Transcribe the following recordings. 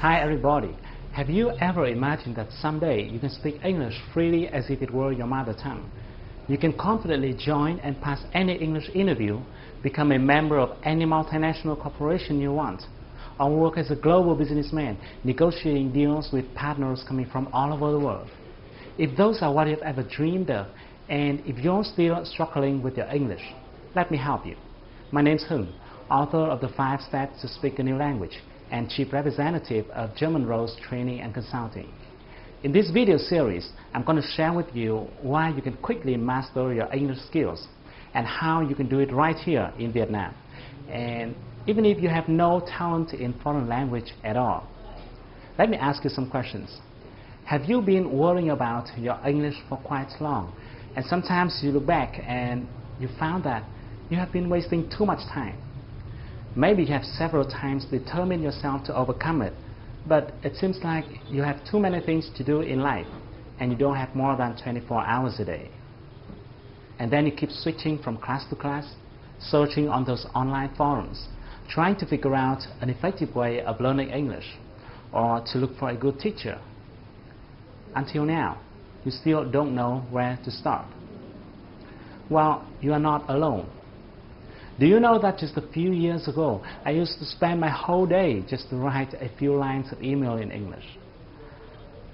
Hi everybody. Have you ever imagined that someday you can speak English freely as if it were your mother tongue? You can confidently join and pass any English interview, become a member of any multinational corporation you want, or work as a global businessman negotiating deals with partners coming from all over the world. If those are what you've ever dreamed of, and if you're still struggling with your English, let me help you. My name's Hung, author of the 5 Steps to Speak a New Language and Chief Representative of German Rose Training and Consulting. In this video series, I'm going to share with you why you can quickly master your English skills and how you can do it right here in Vietnam. And even if you have no talent in foreign language at all. Let me ask you some questions. Have you been worrying about your English for quite long? And sometimes you look back and you found that you have been wasting too much time. Maybe you have several times determined yourself to overcome it, but it seems like you have too many things to do in life and you don't have more than 24 hours a day. And then you keep switching from class to class, searching on those online forums, trying to figure out an effective way of learning English or to look for a good teacher. Until now, you still don't know where to start. Well, you are not alone. Do you know that just a few years ago, I used to spend my whole day just to write a few lines of email in English?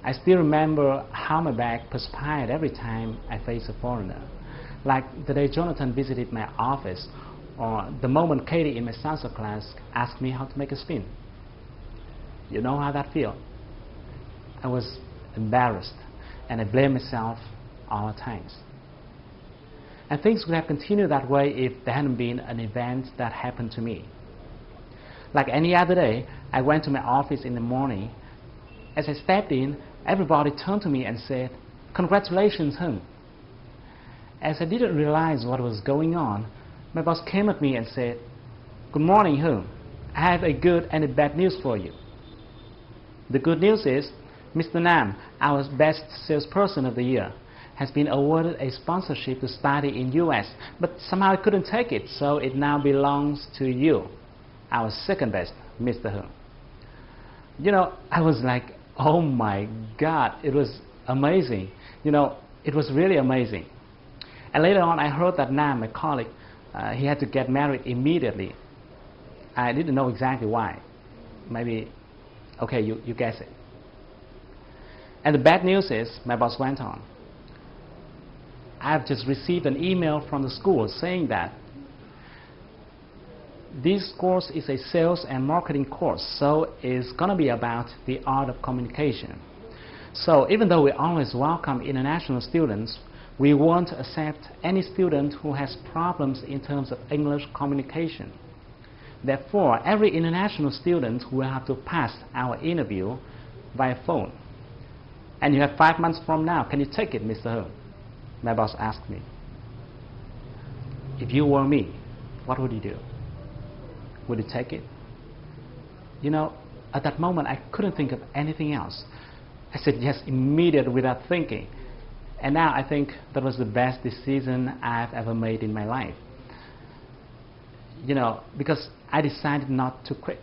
I still remember how my back perspired every time I faced a foreigner. Like the day Jonathan visited my office, or the moment Katie in my salsa class asked me how to make a spin. You know how that feels? I was embarrassed, and I blamed myself all the times. And things would have continued that way if there hadn't been an event that happened to me. Like any other day, I went to my office in the morning. As I stepped in, everybody turned to me and said, "Congratulations, Hung." As I didn't realize what was going on, my boss came at me and said, "Good morning, Hung. I have a good and a bad news for you. The good news is, Mr. Nam, our best salesperson of the year, has been awarded a sponsorship to study in US, but somehow I couldn't take it, so it now belongs to you, our second best, Mr. Hung." You know, I was like, oh my God, it was amazing. You know, it was really amazing. And later on, I heard that Nam, my colleague, he had to get married immediately. I didn't know exactly why. Maybe, okay, you guess it. And the bad news is, my boss went on, I've just received an email from the school saying that this course is a sales and marketing course, so it's going to be about the art of communication. So even though we always welcome international students, we won't accept any student who has problems in terms of English communication. Therefore, every international student will have to pass our interview via phone. And you have 5 months from now. Can you take it, Mr. Hung? My boss asked me. If you were me, what would you do? Would you take it? You know, at that moment, I couldn't think of anything else. I said yes immediately without thinking. And now I think that was the best decision I've ever made in my life. You know, because I decided not to quit.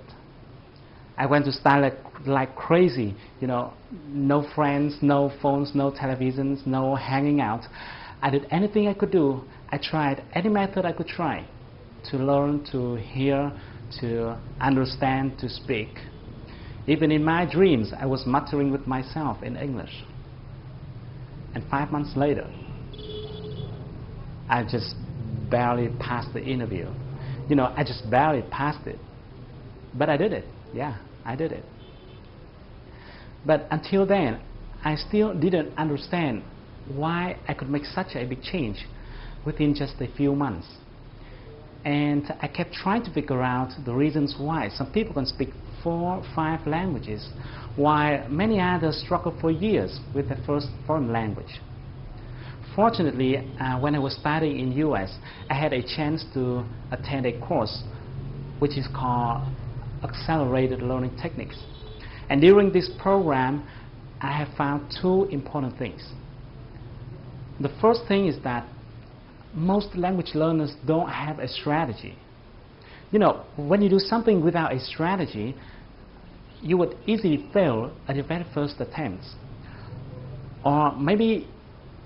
I went to study like crazy, you know, no friends, no phones, no televisions, no hanging out. I did anything I could do. I tried any method I could try to learn, to hear, to understand, to speak. Even in my dreams, I was muttering with myself in English. And 5 months later, I just barely passed the interview. You know, I just barely passed it. But I did it. Yeah, I did it. But until then, I still didn't understand why I could make such a big change within just a few months. And I kept trying to figure out the reasons why some people can speak 4 or 5 languages, while many others struggle for years with their first foreign language. Fortunately, when I was studying in US, I had a chance to attend a course which is called Accelerated Learning Techniques. And during this program, I have found 2 important things. The first thing is that most language learners don't have a strategy. You know, when you do something without a strategy, you would easily fail at your very first attempts. Or maybe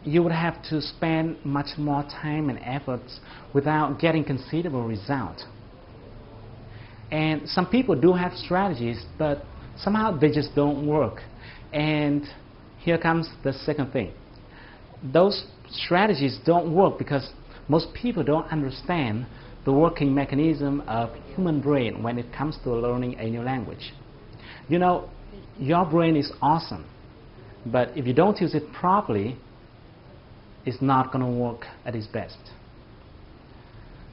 you would have to spend much more time and efforts without getting considerable result. And some people do have strategies, but somehow they just don't work. And here comes the second thing. Those strategies don't work because most people don't understand the working mechanism of human brain when it comes to learning a new language. You know, your brain is awesome, but if you don't use it properly, it's not going to work at its best.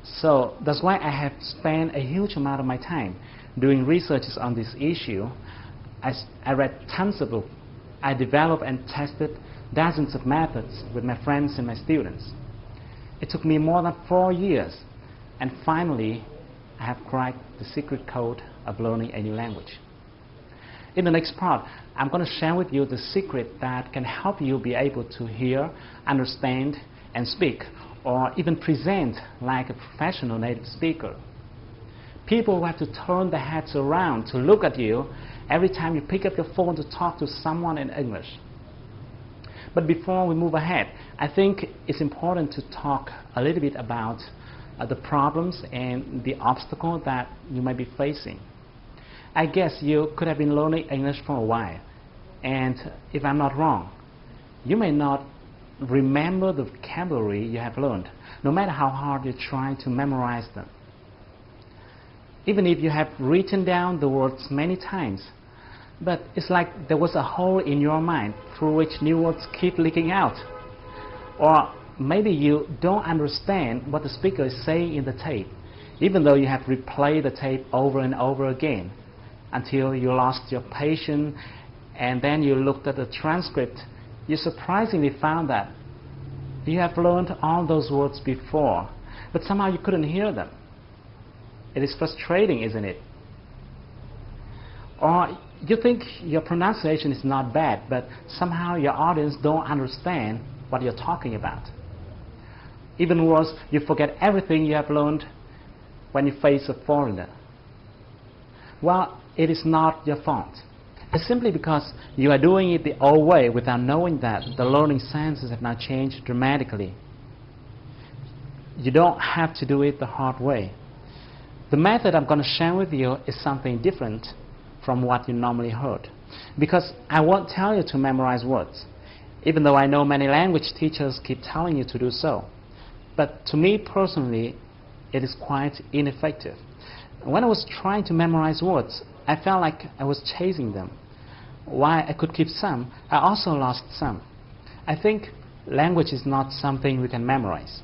So that's why I have spent a huge amount of my time doing researches on this issue. I read tons of books. I developed and tested dozens of methods with my friends and my students. It took me more than 4 years, and finally I have cracked the secret code of learning a new language. In the next part, I'm going to share with you the secret that can help you be able to hear, understand, and speak, or even present like a professional native speaker. People will have to turn their heads around to look at you every time you pick up your phone to talk to someone in English. But before we move ahead, I think it's important to talk a little bit about the problems and the obstacle that you might be facing. I guess you could have been learning English for a while, and if I'm not wrong, you may not remember the vocabulary you have learned, no matter how hard you try to memorize them. Even if you have written down the words many times, but it's like there was a hole in your mind through which new words keep leaking out. Or maybe you don't understand what the speaker is saying in the tape, even though you have replayed the tape over and over again until you lost your patience, and then you looked at the transcript. You surprisingly found that you have learned all those words before, but somehow you couldn't hear them. It is frustrating, isn't it? Or you think your pronunciation is not bad, but somehow your audience don't understand what you're talking about. Even worse, you forget everything you have learned when you face a foreigner. Well, it is not your fault. It's simply because you are doing it the old way without knowing that the learning sciences have now changed dramatically. You don't have to do it the hard way. The method I'm going to share with you is something different from what you normally heard, because I won't tell you to memorize words, even though I know many language teachers keep telling you to do so. But to me personally, it is quite ineffective. When I was trying to memorize words, I felt like I was chasing them. While I could keep some, I also lost some. I think language is not something we can memorize.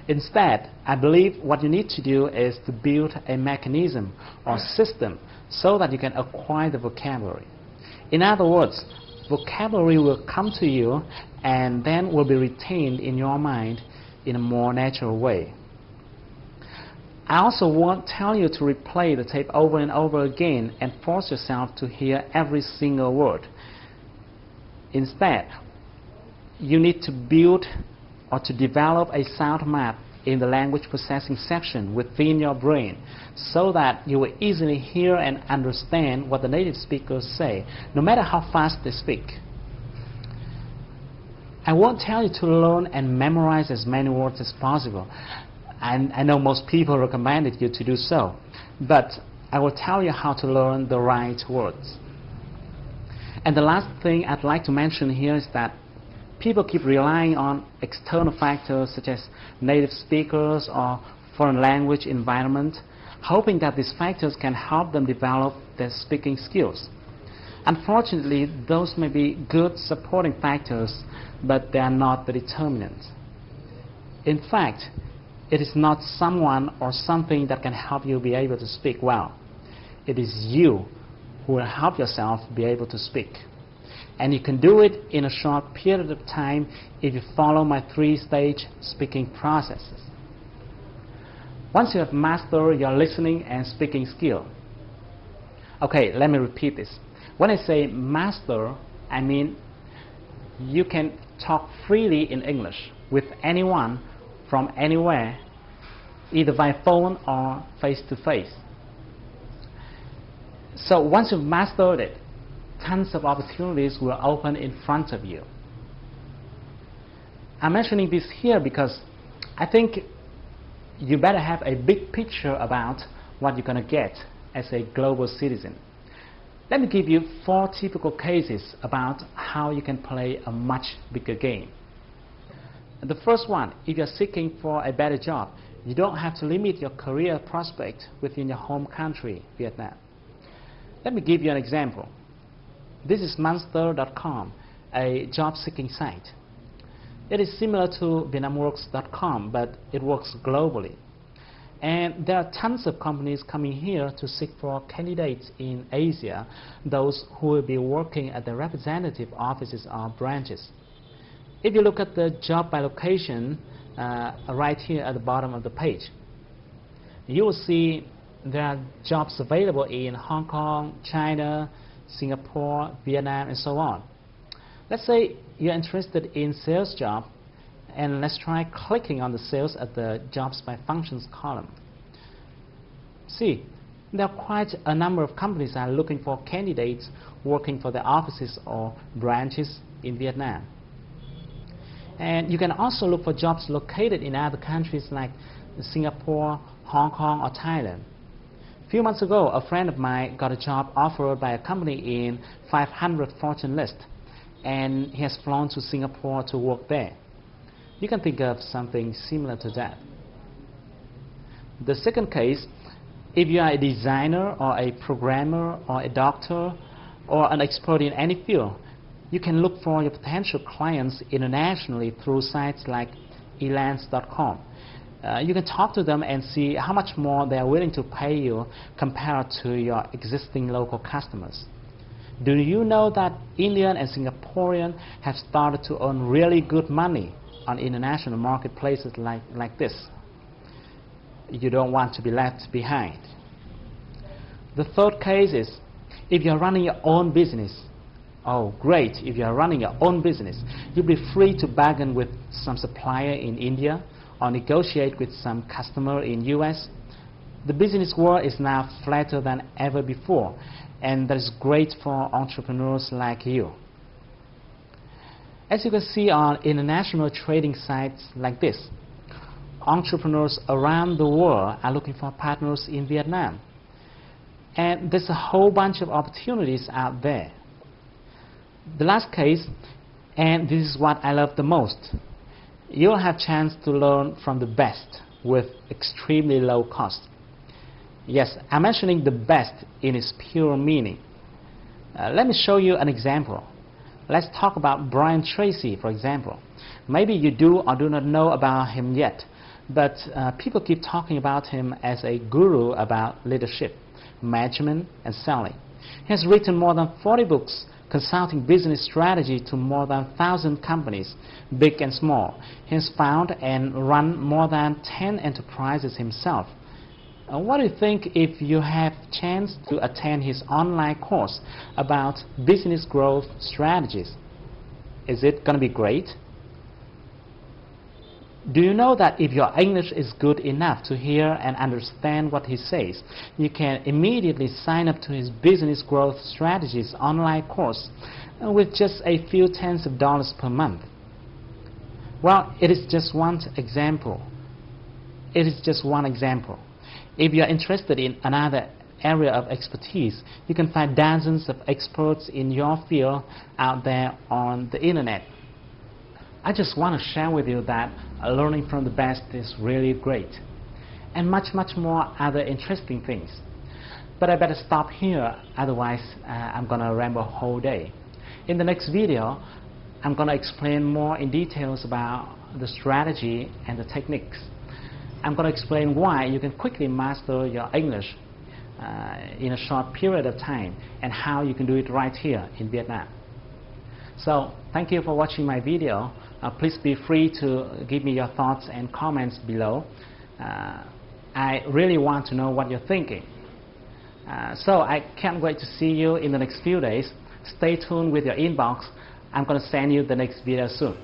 Instead, I believe what you need to do is to build a mechanism or system so that you can acquire the vocabulary. In other words, vocabulary will come to you and then will be retained in your mind in a more natural way. I also won't tell you to replay the tape over and over again and force yourself to hear every single word. Instead, you need to build or to develop a sound map in the language processing section within your brain so that you will easily hear and understand what the native speakers say, no matter how fast they speak. I won't tell you to learn and memorize as many words as possible. I know most people recommended you to do so, but I will tell you how to learn the right words. And the last thing I'd like to mention here is that people keep relying on external factors such as native speakers or foreign language environment, hoping that these factors can help them develop their speaking skills. Unfortunately, those may be good supporting factors, but they are not the determinant. In fact, it is not someone or something that can help you be able to speak well. It is you who will help yourself be able to speak. And you can do it in a short period of time if you follow my 3-stage speaking processes. Once you have mastered your listening and speaking skill. Okay, let me repeat this. When I say master, I mean you can talk freely in English with anyone from anywhere, either by phone or face-to-face. So once you've mastered it, tons of opportunities will open in front of you. I'm mentioning this here because I think you better have a big picture about what you're going to get as a global citizen. Let me give you 4 typical cases about how you can play a much bigger game. The first one, if you're seeking for a better job, you don't have to limit your career prospect within your home country, Vietnam. Let me give you an example. This is monster.com, a job-seeking site. It is similar to vietnamworks.com, but it works globally. And there are tons of companies coming here to seek for candidates in Asia, those who will be working at the representative offices or branches. If you look at the job by location right here at the bottom of the page, you will see there are jobs available in Hong Kong, China, Singapore, Vietnam, and so on. Let's say you're interested in sales job, and let's try clicking on the sales at the jobs by functions column. See, there are quite a number of companies that are looking for candidates working for their offices or branches in Vietnam. And you can also look for jobs located in other countries like Singapore, Hong Kong, or Thailand. A few months ago, a friend of mine got a job offered by a company in 500 Fortune list, and he has flown to Singapore to work there. You can think of something similar to that. The second case, if you are a designer or a programmer or a doctor or an expert in any field, you can look for your potential clients internationally through sites like elance.com. You can talk to them and see how much more they are willing to pay you compared to your existing local customers. Do you know that Indian and Singaporean have started to earn really good money on international marketplaces like this? You don't want to be left behind. The third case is if you're running your own business. Oh, great. If you're running your own business, you'll be free to bargain with some supplier in India or negotiate with some customer in US. The business world is now flatter than ever before, and that is great for entrepreneurs like you. As you can see on international trading sites like this, entrepreneurs around the world are looking for partners in Vietnam. And there's a whole bunch of opportunities out there. The last case, and this is what I love the most, you'll have a chance to learn from the best with extremely low cost. Yes, I'm mentioning the best in its pure meaning. Let me show you an example. Let's talk about Brian Tracy, for example. Maybe you do or do not know about him yet, but people keep talking about him as a guru about leadership, management, and selling. He has written more than 40 books consulting business strategy to more than 1,000 companies, big and small. He has founded and run more than 10 enterprises himself. What do you think if you have a chance to attend his online course about business growth strategies? Is it going to be great? Do you know that if your English is good enough to hear and understand what he says, you can immediately sign up to his business growth strategies online course with just a few tens of dollars per month? Well, it is just one example. It is just one example. If you are interested in another area of expertise, you can find dozens of experts in your field out there on the internet. I just want to share with you that learning from the best is really great, and much more other interesting things. But I better stop here, otherwise I'm going to ramble a whole day. In the next video, I'm going to explain more in details about the strategy and the techniques. I'm going to explain why you can quickly master your English in a short period of time, and how you can do it right here in Vietnam. So, thank you for watching my video. Please be free to give me your thoughts and comments below. I really want to know what you're thinking. So I can't wait to see you in the next few days. Stay tuned with your inbox. I'm going to send you the next video soon.